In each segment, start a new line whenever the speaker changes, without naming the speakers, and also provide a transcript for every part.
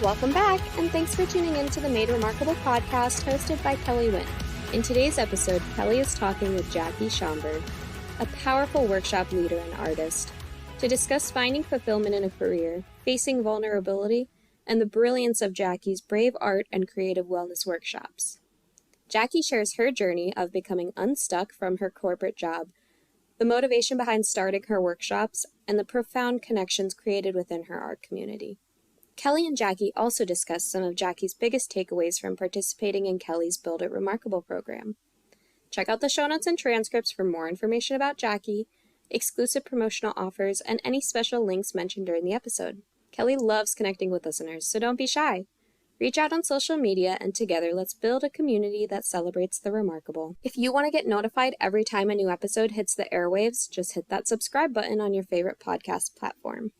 Welcome back, and thanks for tuning in to the Made Remarkable podcast hosted by Kellee Wynn. In today's episode, Kellee is talking with Jackie Schomburg, a powerful workshop leader and artist, to discuss finding fulfillment in a career, facing vulnerability, and the brilliance of Jackie's brave art and creative wellness workshops. Jackie shares her journey of becoming unstuck from her corporate job, the motivation behind starting her workshops, and the profound connections created within her art community. Kellee and Jackie also discuss some of Jackie's biggest takeaways from participating in Kellee's Build It Remarkable program. Check out the show notes and transcripts for more information about Jackie, exclusive promotional offers, and any special links mentioned during the episode. Kellee loves connecting with listeners, so don't be shy. Reach out on social media, and together let's build a community that celebrates the remarkable. If you want to get notified every time a new episode hits the airwaves, just hit that subscribe button on your favorite podcast platform.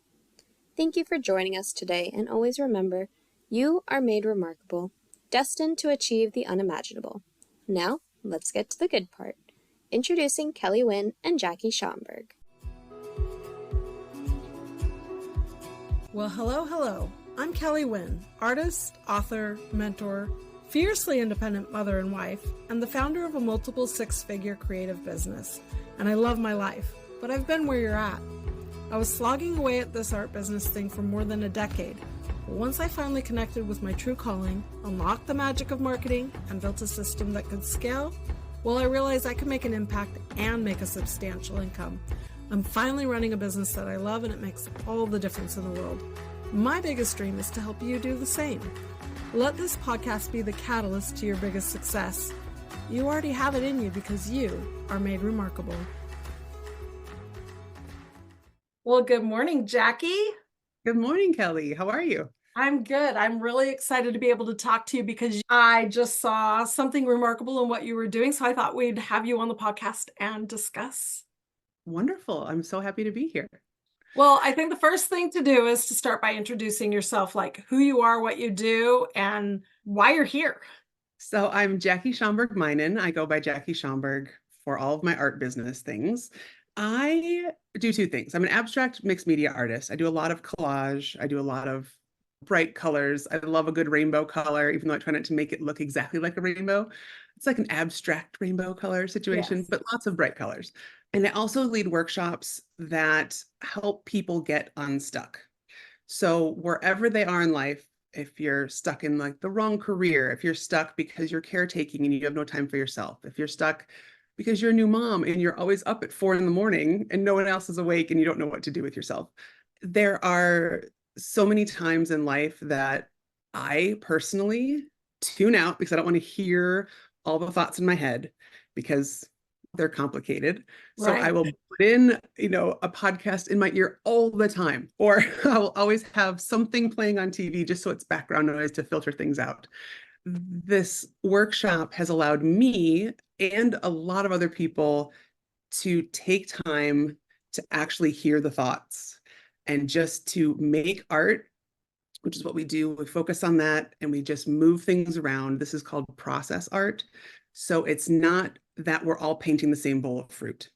Thank you for joining us today, and always remember, you are made remarkable, destined to achieve the unimaginable. Now, let's get to the good part. Introducing Kellee Wynn and Jackie Schomburg.
Well, hello. I'm Kellee Wynn, artist, author, mentor, fiercely independent mother and wife, and the founder of a multiple six-figure creative business. And I love my life, but I've been where you're at. I was slogging away at this art business thing for more than a decade. But once I finally connected with my true calling, unlocked the magic of marketing, and built a system that could scale, well, I realized I could make an impact and make a substantial income. I'm finally running a business that I love, and it makes all the difference in the world. My biggest dream is to help you do the same. Let this podcast be the catalyst to your biggest success. You already have it in you because you are made remarkable. Well, good morning, Jackie.
Good morning, Kellee. How are you?
I'm good. I'm really excited to be able to talk to you because I just saw something remarkable in what you were doing. So I thought we'd have you on the podcast and discuss.
Wonderful. I'm so happy to be here.
Well, I think the first thing to do is to start by introducing yourself, like who you are, what you do, and why you're here.
So I'm Jackie Schomburg-Meinen. I go by Jackie Schomburg for all of my art business things. I do two things. I'm an abstract mixed media artist. I do a lot of collage. I do a lot of bright colors. I love a good rainbow color, even though I try not to make it look exactly like a rainbow. It's like an abstract rainbow color situation,
Yes.
but lots of bright colors. And I also lead workshops that help people get unstuck. So wherever they are in life, if you're stuck in like the wrong career, if you're stuck because you're caretaking and you have no time for yourself, if you're stuck because you're a new mom and you're always up at 4 a.m. and no one else is awake and you don't know what to do with yourself. There are so many times in life that I personally tune out because I don't want to hear all the thoughts in my head because they're complicated. So
Right.
I will put in, a podcast in my ear all the time, or I will always have something playing on TV just so it's background noise to filter things out. This workshop has allowed me and a lot of other people to take time to actually hear the thoughts and just to make art, which is what we do. We focus on that and we just move things around. This is called process art. So it's not that we're all painting the same bowl of fruit.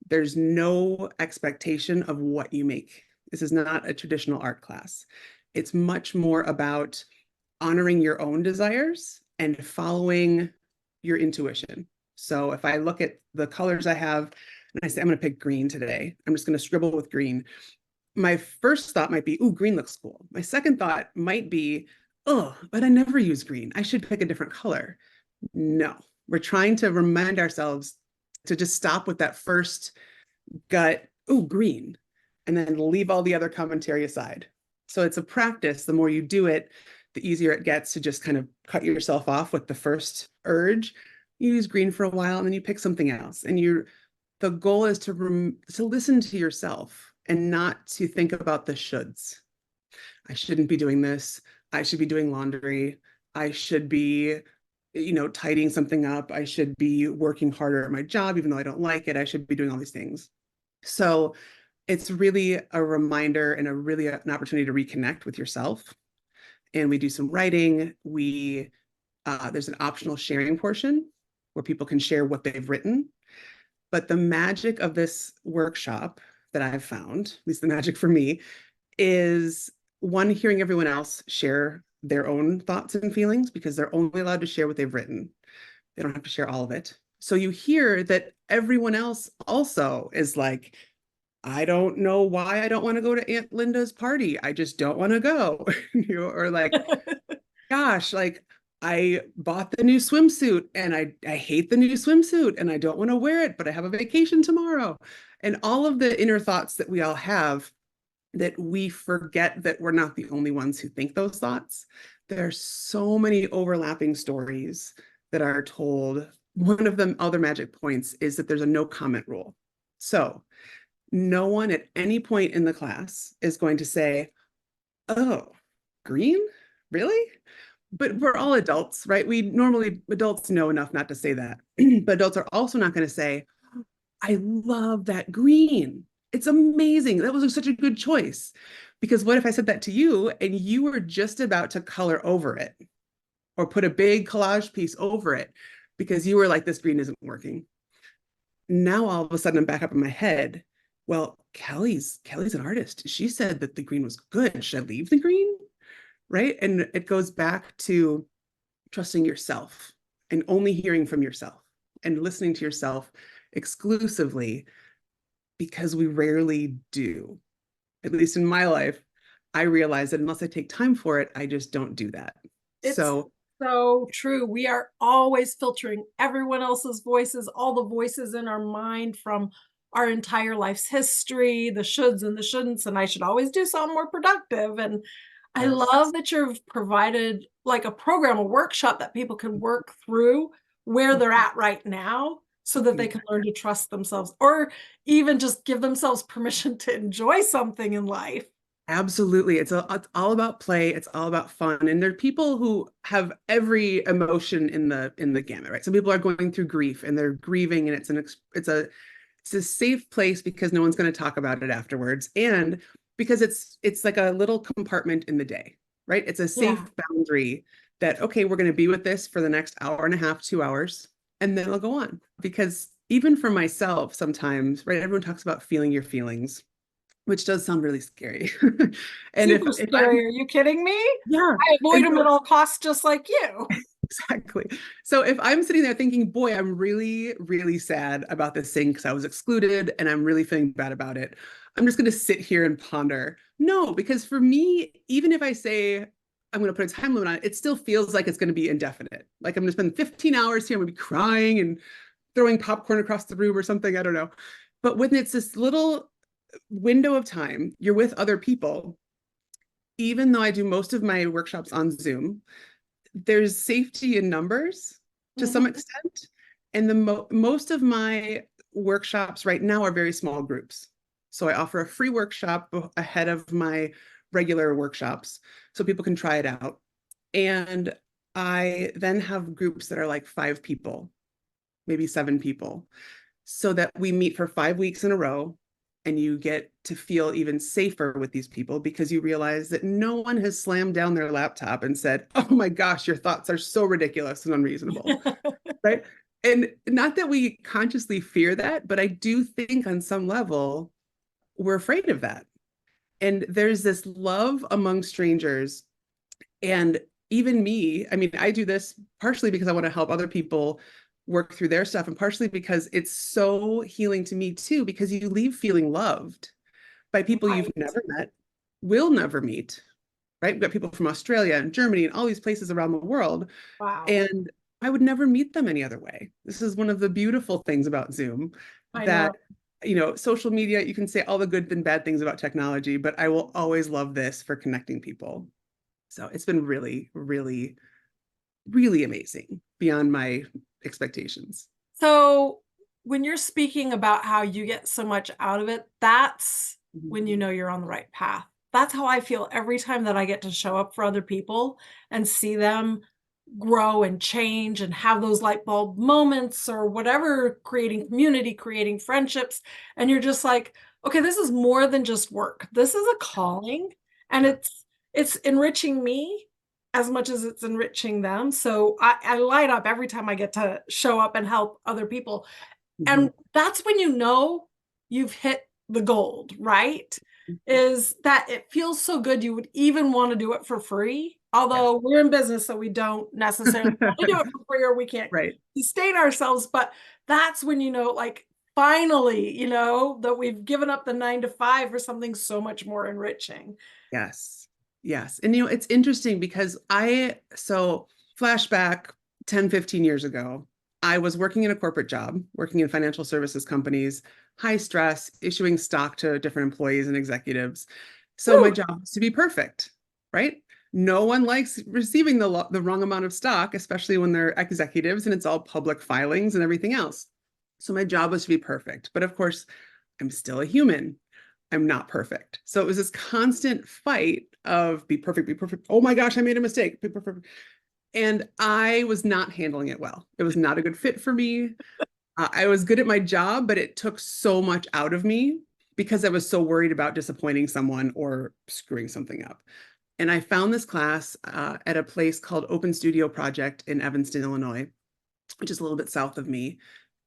There's no expectation of what you make. This is not a traditional art class. It's much more about honoring your own desires and following your intuition. So if I look at the colors I have and I say, I'm going to pick green today, I'm just going to scribble with green. My first thought might be, ooh, green looks cool. My second thought might be, oh, but I never use green. I should pick a different color. No, we're trying to remind ourselves to just stop with that first gut, ooh, green, and then leave all the other commentary aside. So it's a practice. The more you do it, the easier it gets to just kind of cut yourself off with the first urge. You use green for a while and then you pick something else. And the goal is to listen to yourself and not to think about the shoulds. I shouldn't be doing this. I should be doing laundry. I should be, tidying something up. I should be working harder at my job, even though I don't like it. I should be doing all these things. So it's really a reminder and an opportunity to reconnect with yourself. And we do some writing. There's an optional sharing portion where people can share what they've written. But the magic of this workshop that I've found, at least the magic for me, is one, hearing everyone else share their own thoughts and feelings because they're only allowed to share what they've written. They don't have to share all of it. So you hear that everyone else also is like, I don't know why I don't want to go to Aunt Linda's party. I just don't want to go. Or like, gosh, like I bought the new swimsuit and I hate the new swimsuit and I don't want to wear it, but I have a vacation tomorrow. And all of the inner thoughts that we all have, that we forget that we're not the only ones who think those thoughts. There are so many overlapping stories that are told. One of the other magic points is that there's a no comment rule. So no one at any point in the class is going to say, oh, green? Really? But we're all adults, right? Adults know enough not to say that. But adults are also not going to say, I love that green. It's amazing. That was such a good choice. Because what if I said that to you and you were just about to color over it or put a big collage piece over it because you were like, this green isn't working. Now all of a sudden I'm back up in my head. Well, Kellee's an artist. She said that the green was good. Should I leave the green? Right. And it goes back to trusting yourself and only hearing from yourself and listening to yourself exclusively, because we rarely do. At least in my life, I realize that unless I take time for it, I just don't do that.
It's so true. We are always filtering everyone else's voices, all the voices in our mind from our entire life's history, the shoulds and the shouldn'ts, and I should always do something more productive. And I love that you've provided like a program, a workshop that people can work through where they're at right now so that they can learn to trust themselves, or even just give themselves permission to enjoy something in life.
Absolutely. It's all about play. It's all about fun. And there are people who have every emotion in the gamut, right? Some people are going through grief and they're grieving, and it's a safe place because no one's going to talk about it afterwards. And because it's like a little compartment in the day, right? It's a safe boundary that, okay, we're going to be with this for the next hour and a half, 2 hours, and then I'll go on. Because even for myself, sometimes, right, everyone talks about feeling your feelings, which does sound really scary. And
Super scary. Are you kidding me?
Yeah.
I avoid them at all costs, just like you.
Exactly. So if I'm sitting there thinking, boy, I'm really, really sad about this thing because I was excluded and I'm really feeling bad about it, I'm just going to sit here and ponder. No, because for me, even if I say I'm going to put a time limit on it, it still feels like it's going to be indefinite. Like I'm going to spend 15 hours here, I'm going to be crying and throwing popcorn across the room or something. I don't know. But when it's this little window of time, you're with other people, even though I do most of my workshops on Zoom, there's safety in numbers to some extent. And most of my workshops right now are very small groups. So I offer a free workshop ahead of my regular workshops so people can try it out. And I then have groups that are like 5 people, maybe 7 people, so that we meet for 5 weeks in a row. And you get to feel even safer with these people because you realize that no one has slammed down their laptop and said, oh my gosh, your thoughts are so ridiculous and unreasonable, right? And not that we consciously fear that, but I do think on some level, we're afraid of that. And there's this love among strangers. And even me, I mean, I do this partially because I want to help other people work through their stuff, and partially because it's so healing to me too, because you leave feeling loved by people you've never met, will never meet, right? We've got people from Australia and Germany and all these places around the world.
Wow.
And I would never meet them any other way. This is one of the beautiful things about Zoom, that social media, you can say all the good and bad things about technology, but I will always love this for connecting people. So it's been really, really, really amazing, beyond my expectations.
So when you're speaking about how you get so much out of it, that's when you know you're on the right path. That's how I feel every time that I get to show up for other people and see them grow and change and have those light bulb moments or whatever, creating community, creating friendships. And you're just like, okay, this is more than just work. This is a calling, and it's enriching me as much as it's enriching them. So I light up every time I get to show up and help other people. And that's when you know you've hit the gold, right? is that it feels so good you would even want to do it for free.
Yes.
Although we're in business, so we don't necessarily want to do it for free or we can't
Right.
sustain ourselves. But that's when, like finally, that we've given up the 9 to 5 for something so much more enriching.
Yes. Yes. And it's interesting because so flashback 10, 15 years ago, I was working in a corporate job, working in financial services companies, high stress, issuing stock to different employees and executives. So my
Woo!
job was to be perfect, right? No one likes receiving the wrong amount of stock, especially when they're executives and it's all public filings and everything else. So my job was to be perfect. But of course, I'm still a human. I'm not perfect. So it was this constant fight of be perfect, be perfect. Oh my gosh, I made a mistake. Be perfect. And I was not handling it well. It was not a good fit for me. I was good at my job, but it took so much out of me because I was so worried about disappointing someone or screwing something up. And I found this class at a place called Open Studio Project in Evanston, Illinois, which is a little bit south of me.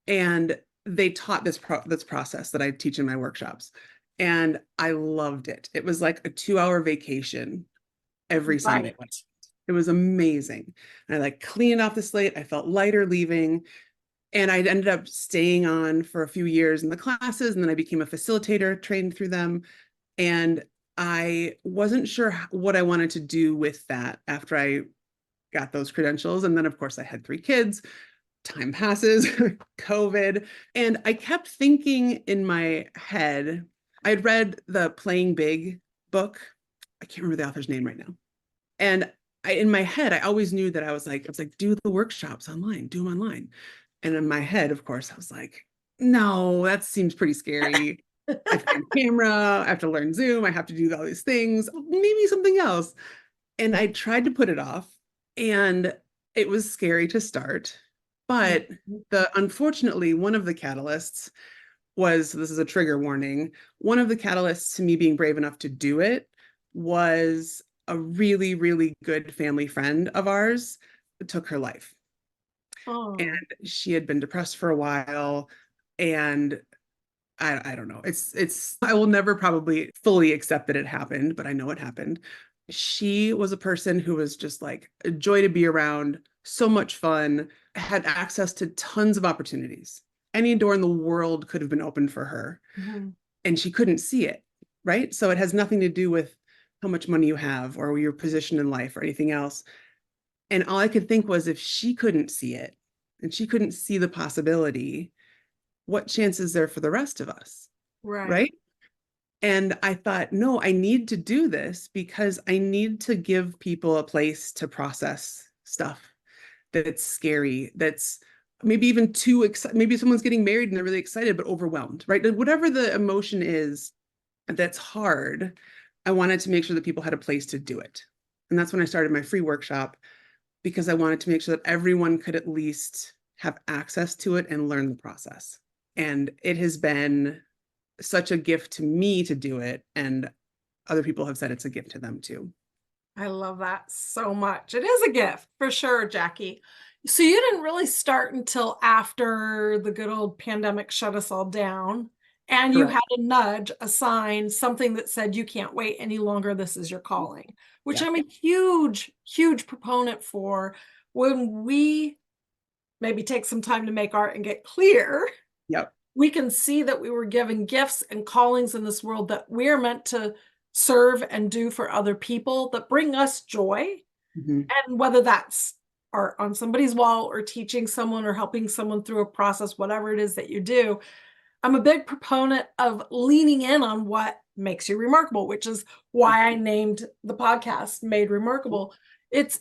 And they taught this process that I teach in my workshops. And I loved it. It was like a 2-hour vacation every Sunday.
Right.
It was amazing. And I like cleaned off the slate. I felt lighter leaving. And I ended up staying on for a few years in the classes. And then I became a facilitator, trained through them. And I wasn't sure what I wanted to do with that after I got those credentials. And then, of course, I had 3 kids. Time passes, COVID. And I kept thinking in my head, I'd read the Playing Big book. I can't remember the author's name right now. And in my head, I always knew that I was like, do the workshops online, do them online. And in my head, of course, I was like, no, that seems pretty scary. I have to get a camera, I have to learn Zoom, I have to do all these things, maybe something else. And I tried to put it off, and it was scary to start. But unfortunately, one of the catalysts was, this is a trigger warning, one of the catalysts to me being brave enough to do it was a really, really good family friend of ours took her life.
Oh.
And she had been depressed for a while. And I don't know. I will never probably fully accept that it happened, but I know it happened. She was a person who was just like a joy to be around, so much fun, had access to tons of opportunities. Any door in the world could have been opened for her,
Mm-hmm.
and she couldn't see it, right? So it has nothing to do with how much money you have or your position in life or anything else. And all I could think was, if she couldn't see it and she couldn't see the possibility, what chance is there for the rest of us?
Right.
Right. And I thought, no, I need to do this because I need to give people a place to process stuff that's scary, that's maybe even too excited. Maybe someone's getting married and they're really excited, but overwhelmed, right? Whatever the emotion is that's hard, I wanted to make sure that people had a place to do it. And that's when I started my free workshop, because I wanted to make sure that everyone could at least have access to it and learn the process. And it has been such a gift to me to do it. And other people have said it's a gift to them too.
I love that so much. It is a gift for sure, Jackie. So you didn't really start until after the good old pandemic shut us all down, and you
Correct.
had a nudge, a sign, something that said you can't wait any longer. This is your calling, which
Yeah.
I'm a huge, huge proponent for. When we maybe take some time to make art and get clear,
Yep.
we can see that we were given gifts and callings in this world that we are meant to serve and do for other people that bring us joy.
Mhm.
And whether that's art on somebody's wall or teaching someone or helping someone through a process, whatever it is that you do, I'm a big proponent of leaning in on what makes you remarkable, which is why I named the podcast Made Remarkable. It's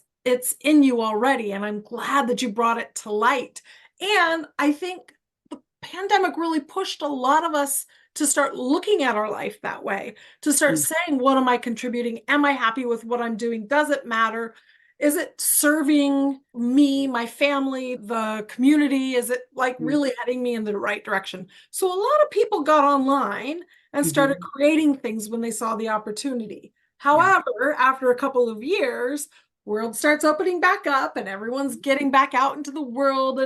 in you already, and I'm glad that you brought it to light. And I think the pandemic really pushed a lot of us to start looking at our life that way, to start
Mhm.
saying, what am I contributing? Am I happy with what I'm doing? Does it matter? Is it serving me, my family, the community? Is it like
Mhm.
really heading me in the right direction? So a lot of people got online and started
Mhm.
creating things when they saw the opportunity.
Yeah.
However, after a couple of years, world starts opening back up and everyone's getting back out into the world,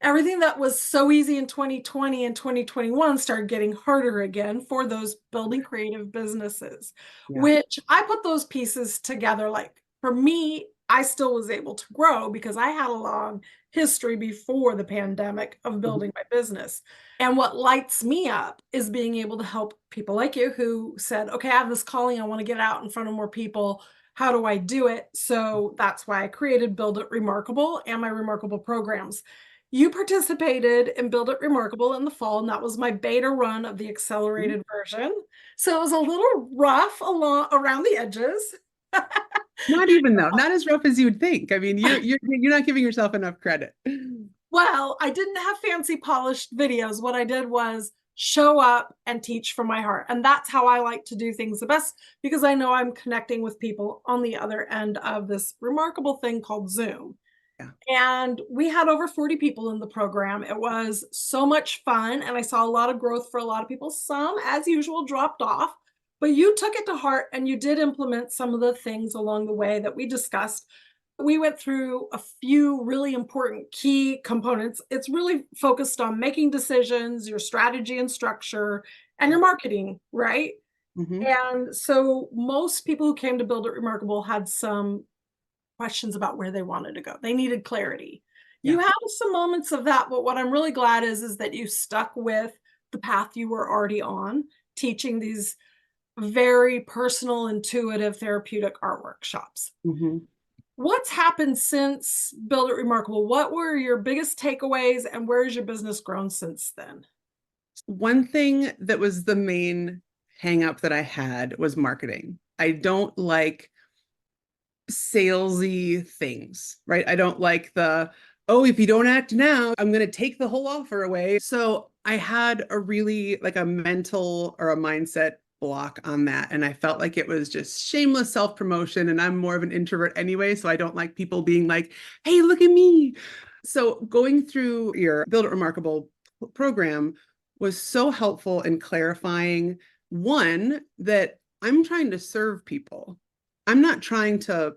everything that was so easy in 2020 and 2021 started getting harder again for those building creative businesses,
Yeah.
which I put those pieces together. Like for me, I still was able to grow because I had a long history before the pandemic of building my business. And what lights me up is being able to help people like you who said, okay, I have this calling. I want to get out in front of more people. How do I do it? So that's why I created Build It Remarkable and my Remarkable programs. You participated in Build It Remarkable in the fall, and that was my beta run of the accelerated version. So it was a little rough around the edges.
Not even though, not as rough as you would think. I mean, you're not giving yourself enough credit.
Well, I didn't have fancy polished videos. What I did was show up and teach from my heart. And that's how I like to do things the best because I know I'm connecting with people on the other end of this remarkable thing called Zoom.
Yeah.
And we had over 40 people in the program. It was so much fun. And I saw a lot of growth for a lot of people. Some, as usual, dropped off. But you took it to heart and you did implement some of the things along the way that we discussed. We went through a few really important key components. It's really focused on making decisions, your strategy and structure, and your marketing, right?
Mm-hmm.
And so most people who came to Build It Remarkable had some questions about where they wanted to go. They needed clarity.
Yeah.
You had some moments of that, but what I'm really glad is that you stuck with the path you were already on, teaching these very personal, intuitive, therapeutic art workshops.
Mm-hmm.
What's happened since Build It Remarkable? What were your biggest takeaways and where has your business grown since then?
One thing that was the main hang up that I had was marketing. I don't like salesy things, right? I don't like oh, if you don't act now, I'm going to take the whole offer away. So I had a really like a mental or a mindset block on that. And I felt like it was just shameless self-promotion. And I'm more of an introvert anyway. So I don't like people being like, hey, look at me. So going through your Build It Remarkable program was so helpful in clarifying, one, that I'm trying to serve people. I'm not trying to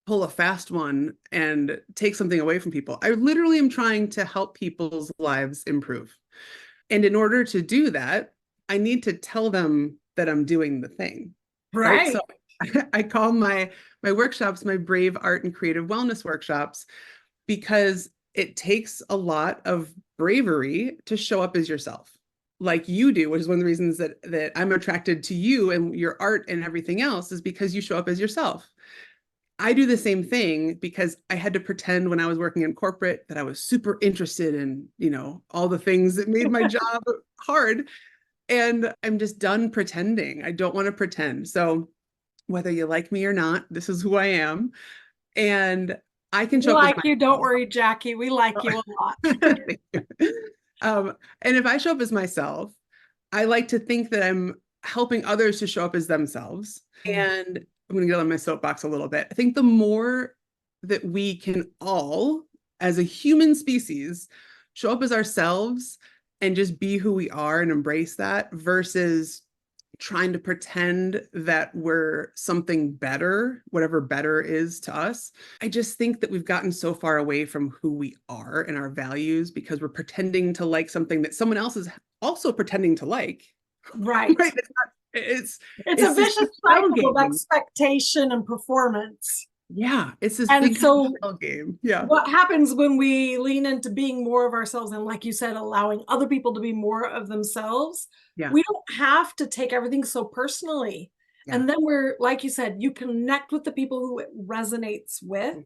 pull a fast one and take something away from people. I literally am trying to help people's lives improve. And in order to do that, I need to tell them that I'm doing the thing. Right. So I call my workshops my Brave Art and Creative Wellness workshops because it takes a lot of bravery to show up as yourself like you do, which is one of the reasons that I'm attracted to you and your art and everything else is because you show up as yourself. I do the same thing because I had to pretend when I was working in corporate that I was super interested in, all the things that made my job hard. And I'm just done pretending. I don't want to pretend. So whether you like me or not, this is who I am. And I can show up as
you. Don't
myself.
worry, Jackie. We like you a lot.
Thank you. And if I show up as myself, I like to think that I'm helping others to show up as themselves. And I'm going to get on my soapbox a little bit. I think the more that we can all, as a human species, show up as ourselves and just be who we are and embrace that versus trying to pretend that we're something better, whatever better is to us. I just think that we've gotten so far away from who we are and our values because we're pretending to like something that someone else is also pretending to like.
Right.
Right. It's
a vicious cycle of expectation and performance.
Yeah, it's this
and
big
so
game. Yeah.
What happens when we lean into being more of ourselves and, like you said, allowing other people to be more of themselves?
Yeah.
We don't have to take everything so personally. Yeah. And then we're, like you said, you connect with the people who it resonates with.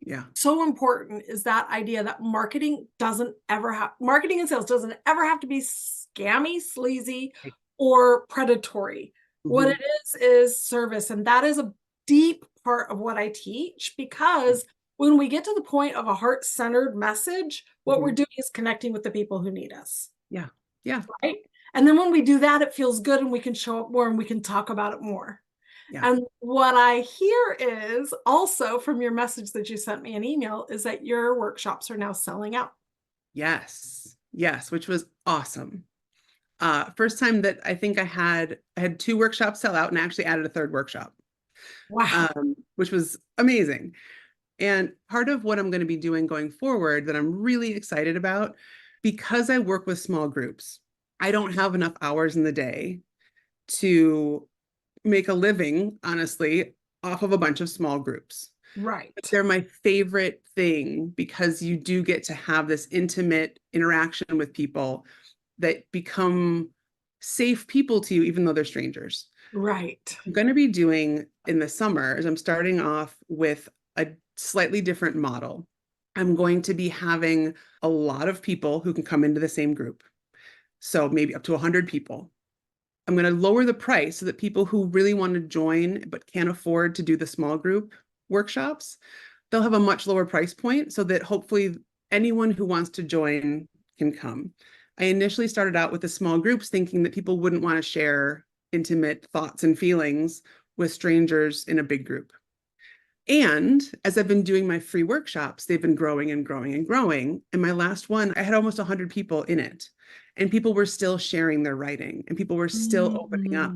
Yeah.
So important is that idea that marketing and sales doesn't ever have to be scammy, sleazy, or predatory. Mm-hmm. What it is service. And that is a deep part of what I teach because when we get to the point of a heart-centered message, what we're doing is connecting with the people who need us.
Yeah. Yeah.
Right. And then when we do that, it feels good and we can show up more and we can talk about it more. Yeah. And what I hear is also from your message that you sent me an email is that your workshops are now selling out.
Yes. Yes. Which was awesome. First time that I think I had 2 workshops sell out and actually added a third workshop.
Wow.
Which was amazing. And part of what I'm going to be doing going forward that I'm really excited about, because I work with small groups, I don't have enough hours in the day to make a living, honestly, off of a bunch of small groups.
Right.
But they're my favorite thing because you do get to have this intimate interaction with people that become safe people to you, even though they're strangers.
Right.
I'm going to be doing in the summer is I'm starting off with a slightly different model. I'm going to be having a lot of people who can come into the same group. So maybe up to 100 people. I'm going to lower the price so that people who really want to join but can't afford to do the small group workshops, they'll have a much lower price point so that hopefully anyone who wants to join can come. I initially started out with the small groups thinking that people wouldn't want to share intimate thoughts and feelings with strangers in a big group. And as I've been doing my free workshops, they've been growing and growing and growing. And my last one, I had almost 100 people in it. And people were still sharing their writing and people were still opening up.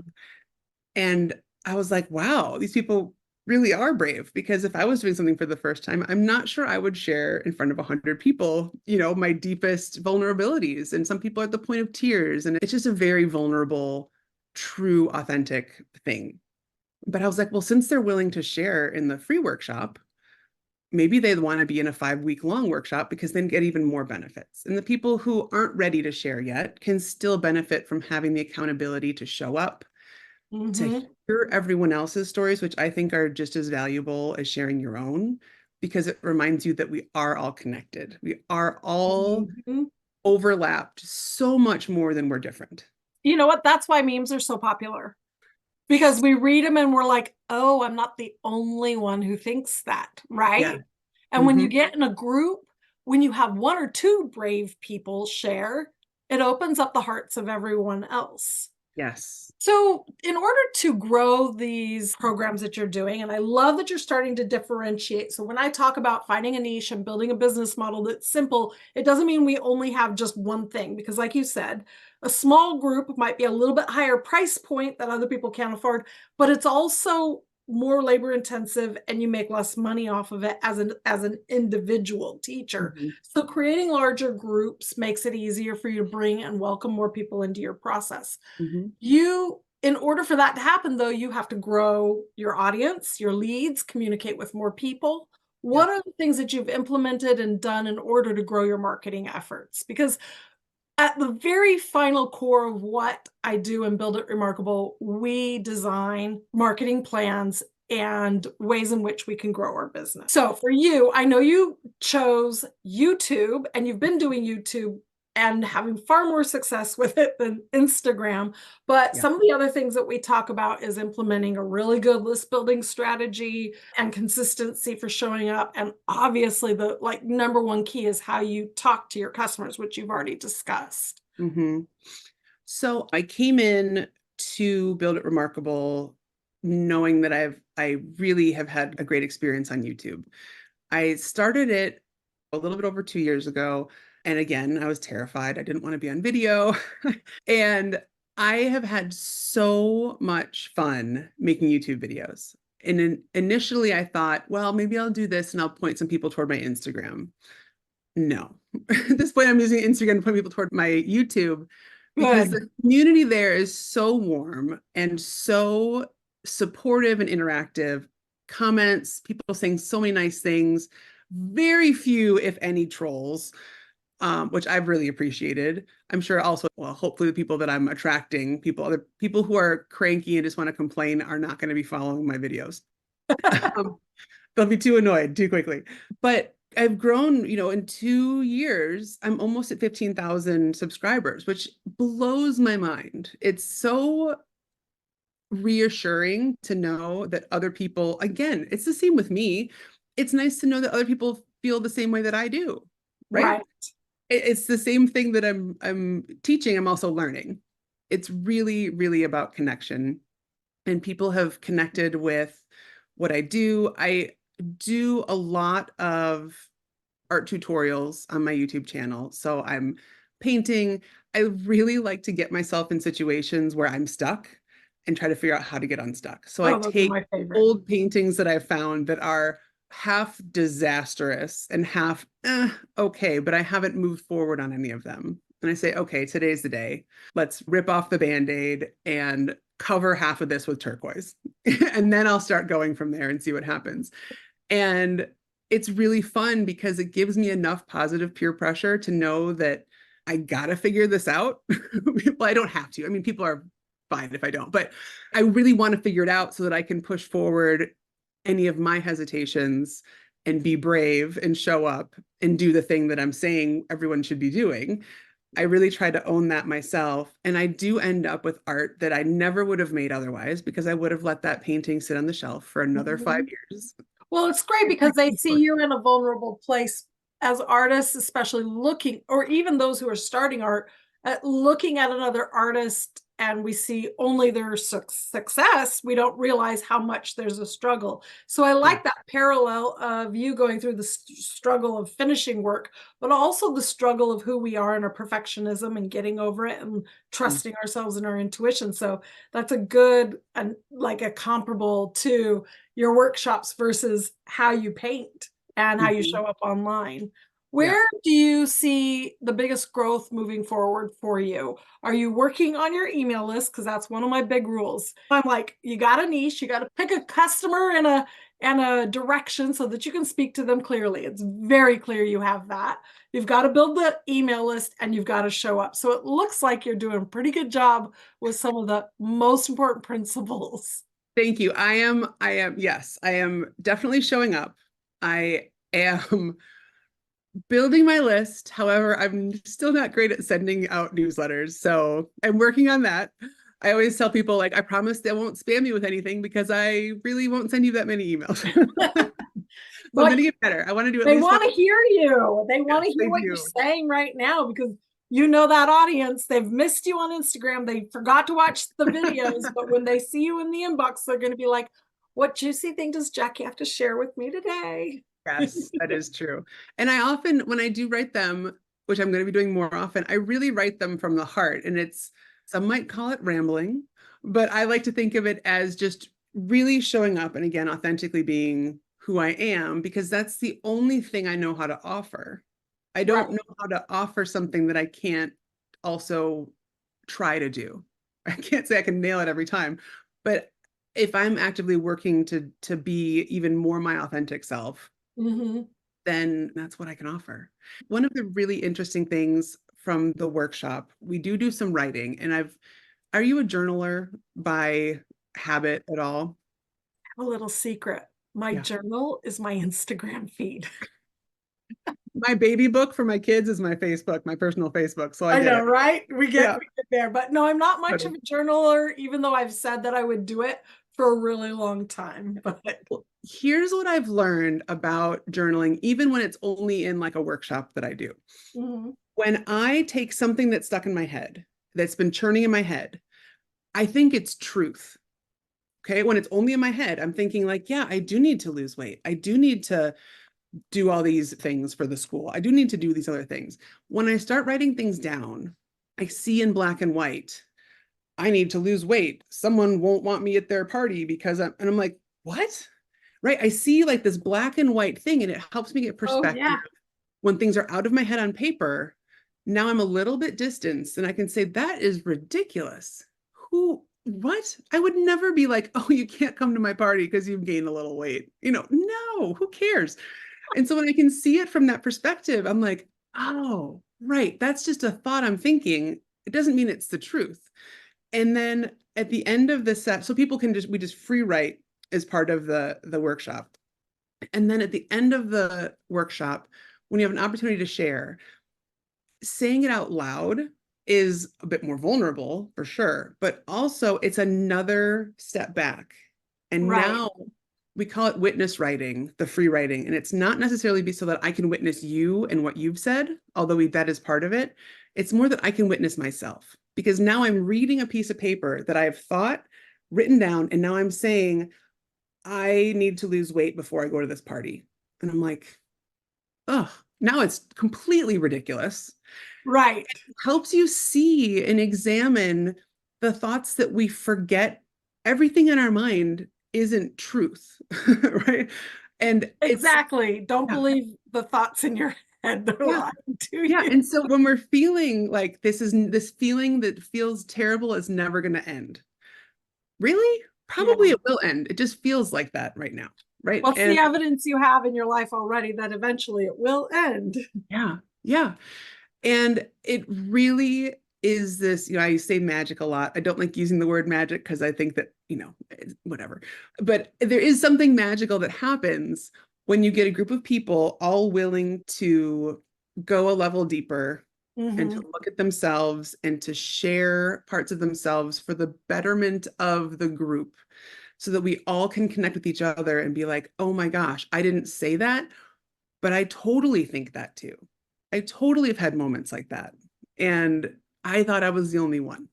And I was like, wow, these people really are brave, because if I was doing something for the first time, I'm not sure I would share in front of 100 people, my deepest vulnerabilities. And some people are at the point of tears. And it's just a very vulnerable, true, authentic thing. But I was like, well, since they're willing to share in the free workshop, maybe they'd want to be in a 5-week long workshop because then get even more benefits. And the people who aren't ready to share yet can still benefit from having the accountability to show up, to hear everyone else's stories, which I think are just as valuable as sharing your own, because it reminds you that we are all connected. We are all overlapped so much more than we're different.
You know what? That's why memes are so popular. Because we read them and we're like, oh, I'm not the only one who thinks that, right?
Yeah.
And when you get in a group, when you have one or two brave people share, it opens up the hearts of everyone else.
Yes.
So in order to grow these programs that you're doing, and I love that you're starting to differentiate. So when I talk about finding a niche and building a business model that's simple, it doesn't mean we only have just one thing, because like you said, a small group might be a little bit higher price point that other people can't afford, but it's also more labor intensive and you make less money off of it as an individual teacher. So creating larger groups makes it easier for you to bring and welcome more people into your process. In order for that to happen, though, you have to grow your audience, your leads, communicate with more people. What are the things that you've implemented and done in order to grow your marketing efforts? Because at the very final core of what I do and Build It Remarkable, we design marketing plans and ways in which we can grow our business. So for you, I know you chose YouTube and you've been doing YouTube and having far more success with it than Instagram. But some of the other things that we talk about is implementing a really good list building strategy and consistency for showing up. And obviously the number one key is how you talk to your customers, which you've already discussed.
So I came in to Build It Remarkable knowing that I really have had a great experience on YouTube. I started it a little bit over 2 years ago. And again, I was terrified. I didn't want to be on video. And I have had so much fun making YouTube videos. And initially I thought, well, maybe I'll do this and I'll point some people toward my Instagram. No, at this point I'm using Instagram to point people toward my YouTube, because the community there is so warm and so supportive and interactive. Comments, people saying so many nice things, very few, if any, trolls, which I've really appreciated. I'm sure also, well, hopefully the people that I'm attracting, other people who are cranky and just want to complain are not going to be following my videos. They'll be too annoyed too quickly. But I've grown, in 2 years, I'm almost at 15,000 subscribers, which blows my mind. It's so reassuring to know that other people, again, it's the same with me. It's nice to know that other people feel the same way that I do, right? It's the same thing that I'm teaching, I'm also learning. It's really, really about connection. And people have connected with what I do. I do a lot of art tutorials on my YouTube channel. So I'm painting. I really like to get myself in situations where I'm stuck and try to figure out how to get unstuck. So I take old paintings that I've found that are half disastrous and half okay, but I haven't moved forward on any of them. And I say, okay, today's the day. Let's rip off the Band-Aid and cover half of this with turquoise. And then I'll start going from there and see what happens. And it's really fun because it gives me enough positive peer pressure to know that I gotta figure this out. Well, I don't have to. I mean, people are fine if I don't, but I really want to figure it out so that I can push forward any of my hesitations and be brave and show up and do the thing that I'm saying everyone should be doing. I really try to own that myself. And I do end up with art that I never would have made otherwise because I would have let that painting sit on the shelf for another 5 years.
Well, it's great because they see you in a vulnerable place as artists, especially looking, or even those who are starting art, looking at another artist and we see only their success, we don't realize how much there's a struggle. So I like that parallel of you going through the struggle of finishing work, but also the struggle of who we are and our perfectionism and getting over it and trusting ourselves and our intuition. So that's a good, and like a comparable to your workshops versus how you paint and how you show up online. Where do you see the biggest growth moving forward for you? Are you working on your email list? Because that's one of my big rules. I'm like, you got a niche, you got to pick a customer and a direction so that you can speak to them clearly. It's very clear you have that. You've got to build the email list and you've got to show up. So it looks like you're doing a pretty good job with some of the most important principles.
Thank you. Yes, I am definitely showing up. I am building my list. However, I'm still not great at sending out newsletters. So I'm working on that. I always tell people, like, I promise they won't spam you with anything because I really won't send you that many emails. So I'm going to get better. I want to do at
They
least
want to hear you. They want to hear what you're saying right now because you know that audience. They've missed you on Instagram. They forgot to watch the videos, but when they see you in the inbox, they're going to be like, what juicy thing does Jackie have to share with me today?
Yes, that is true. And I often, when I do write them, which I'm going to be doing more often, I really write them from the heart. And it's, some might call it rambling, but I like to think of it as just really showing up and, again, authentically being who I am, because that's the only thing I know how to offer. I don't know how to offer something that I can't also try to do. I can't say I can nail it every time, but if I'm actively working to be even more my authentic self, then that's what I can offer. One of the really interesting things from the workshop, we do some writing, and are you a journaler by habit at all?
A little secret. My journal is my Instagram feed.
My baby book for my kids is my Facebook, my personal Facebook. So I know,
right? We get there. But no, I'm not much of a journaler, even though I've said that I would do it for a really long time. But
here's what I've learned about journaling, even when it's only in like a workshop that I do. When I take something that's stuck in my head, that's been churning in my head, I think it's truth. Okay. When it's only in my head, I'm thinking like, yeah, I do need to lose weight. I do need to do all these things for the school. I do need to do these other things. When I start writing things down, I see in black and white, I need to lose weight. Someone won't want me at their party because I'm like, what? Right? I see like this black and white thing, and it helps me get perspective. When things are out of my head on paper, now I'm a little bit distanced and I can say, that is ridiculous. What? I would never be like, oh, you can't come to my party because you've gained a little weight. No, who cares? And so when I can see it from that perspective, I'm like, oh, right. That's just a thought I'm thinking. It doesn't mean it's the truth. And then at the end of the set, so people can we just free write as part of the workshop. And then at the end of the workshop, when you have an opportunity to share, saying it out loud is a bit more vulnerable for sure, but also it's another step back. And now we call it witness writing, the free writing. And it's not necessarily so that I can witness you and what you've said, although that is part of it. It's more that I can witness myself, because now I'm reading a piece of paper that I've thought, written down, and now I'm saying, I need to lose weight before I go to this party. And I'm like, oh, now it's completely ridiculous.
Right.
It helps you see and examine the thoughts that we forget. Everything in our mind isn't truth, right? And
Exactly. Don't
yeah,
believe the thoughts in your head. They're
yeah,
lying to
yeah.
you.
And so when we're feeling like this feeling that feels terrible is never going to end. Really?
Yeah.
Probably it will end. It just feels like that right now. Right.
What's the
And
evidence you have in your life already that eventually it will end?
yeah, yeah. And it really is this, I say magic a lot. I don't like using the word magic because I think that, whatever. But there is something magical that happens when you get a group of people all willing to go a level deeper and to
Mm-hmm.
look at themselves and to share parts of themselves for the betterment of the group so that we all can connect with each other and be like, oh my gosh, I didn't say that, but I totally think that too. I totally have had moments like that. And I thought I was the only one.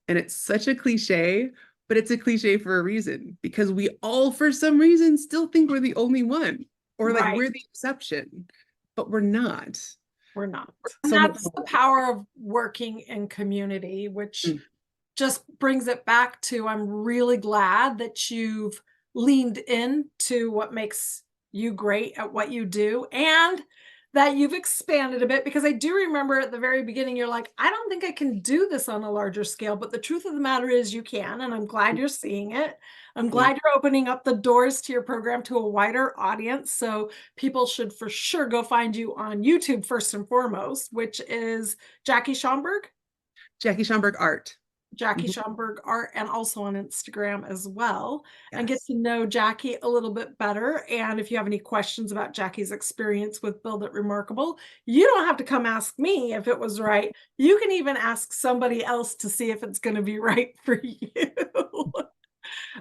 And it's such a cliche, but it's a cliche for a reason because we all, for some reason, still think we're the only one or like
Right.
we're the exception, but we're not.
We're not. And
So much
that's the
more.
power of working in community, which
Mm,
just brings it back to I'm really glad that you've leaned into what makes you great at what you do and that you've expanded a bit because I do remember at the very beginning you're like I don't think I can do this on a larger scale, but the truth of the matter is you can, and I'm glad you're seeing it. I'm
yeah.
glad you're opening up the doors to your program to a wider audience, so people should for sure go find you on YouTube first and foremost, which is Jackie Schomburg.
Jackie Schomburg art.
Jackie
Mhm.
Schomburg art, and also on Instagram as well, and get
Yes.
to know Jackie a little bit better. And if you have any questions about Jackie's experience with Build It Remarkable, you don't have to come ask me if it was right. You can even ask somebody else to see if it's going to be right for you.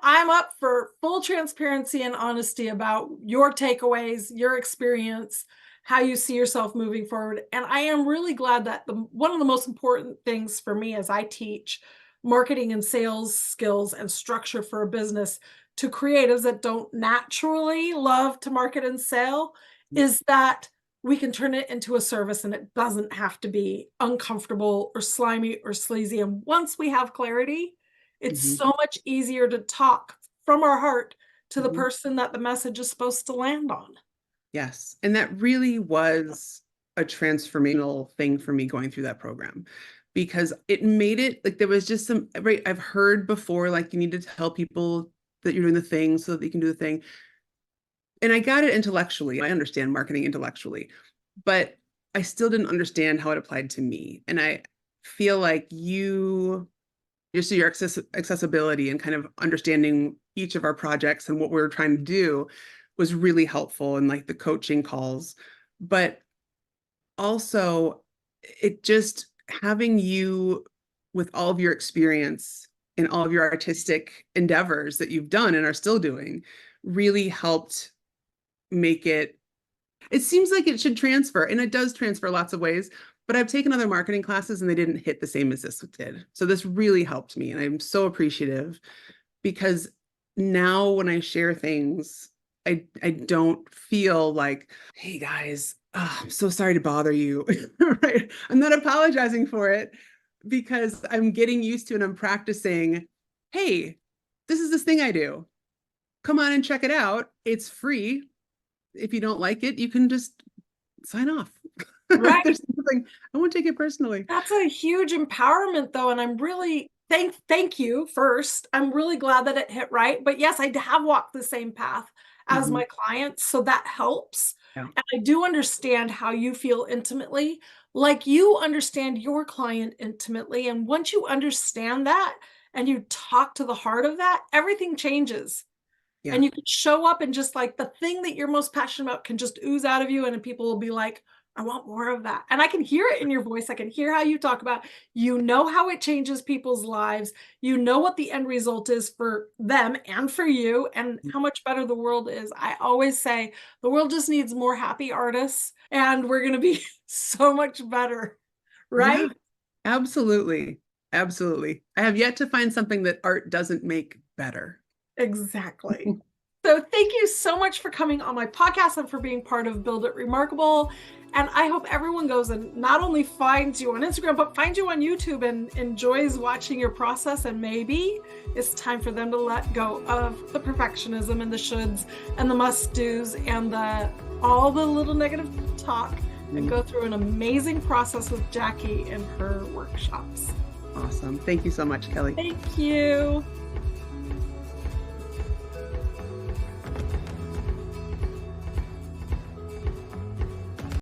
I'm up for full transparency and honesty about your takeaways, your experience, how you see yourself moving forward. And I am really glad that one of the most important things for me as I teach marketing and sales skills and structure for a business to creatives that don't naturally love to market and sell is that we can turn it into a service and it doesn't have to be uncomfortable or slimy or sleazy. And once we have clarity, it's
Mhm.
so much easier to talk from our heart to the
Mhm.
person that the message is supposed to land on.
Yes. And that really was a transformational thing for me going through that program because it made it like there was just some, right? I've heard before, like you need to tell people that you're doing the thing so that they can do the thing. And I got it intellectually. I understand marketing intellectually, but I still didn't understand how it applied to me. And I feel like just your accessibility and kind of understanding each of our projects and what we were trying to do was really helpful in like the coaching calls. But also, it just having you with all of your experience and all of your artistic endeavors that you've done and are still doing really helped make it seems like it should transfer, and it does transfer lots of ways. But I've taken other marketing classes and they didn't hit the same as this did. So this really helped me. And I'm so appreciative because now when I share things, I don't feel like, hey guys, I'm so sorry to bother you. Right. I'm not apologizing for it because I'm getting used to and I'm practicing, hey, this is this thing I do. Come on and check it out. It's free. If you don't like it, you can just sign off.
Right.
There's nothing, I won't take it personally.
That's a huge empowerment though. And I'm really thank you first. I'm really glad that it hit right. But yes, I have walked the same path as
Mhm.
my clients. So that helps.
Yeah.
And I do understand how you feel intimately, like you understand your client intimately. And once you understand that and you talk to the heart of that, everything changes.
Yeah.
And you can show up and just like the thing that you're most passionate about can just ooze out of you, and people will be like, I want more of that. And I can hear it in your voice. I can hear how you talk about, you know, how it changes people's lives. You know what the end result is for them and for you, and how much better the world is. I always say the world just needs more happy artists, and we're going to be so much better,
Yeah.
right?
Absolutely. Absolutely. I have yet to find something that art doesn't make better.
Exactly. So thank you so much for coming on my podcast and for being part of Build It Remarkable. And I hope everyone goes and not only finds you on Instagram, but finds you on YouTube and enjoys watching your process. And maybe it's time for them to let go of the perfectionism and the shoulds and the must-dos and all the little negative talk and go through an amazing process with Jackie in her workshops.
Awesome. Thank you so much, Kellee.
Thank you.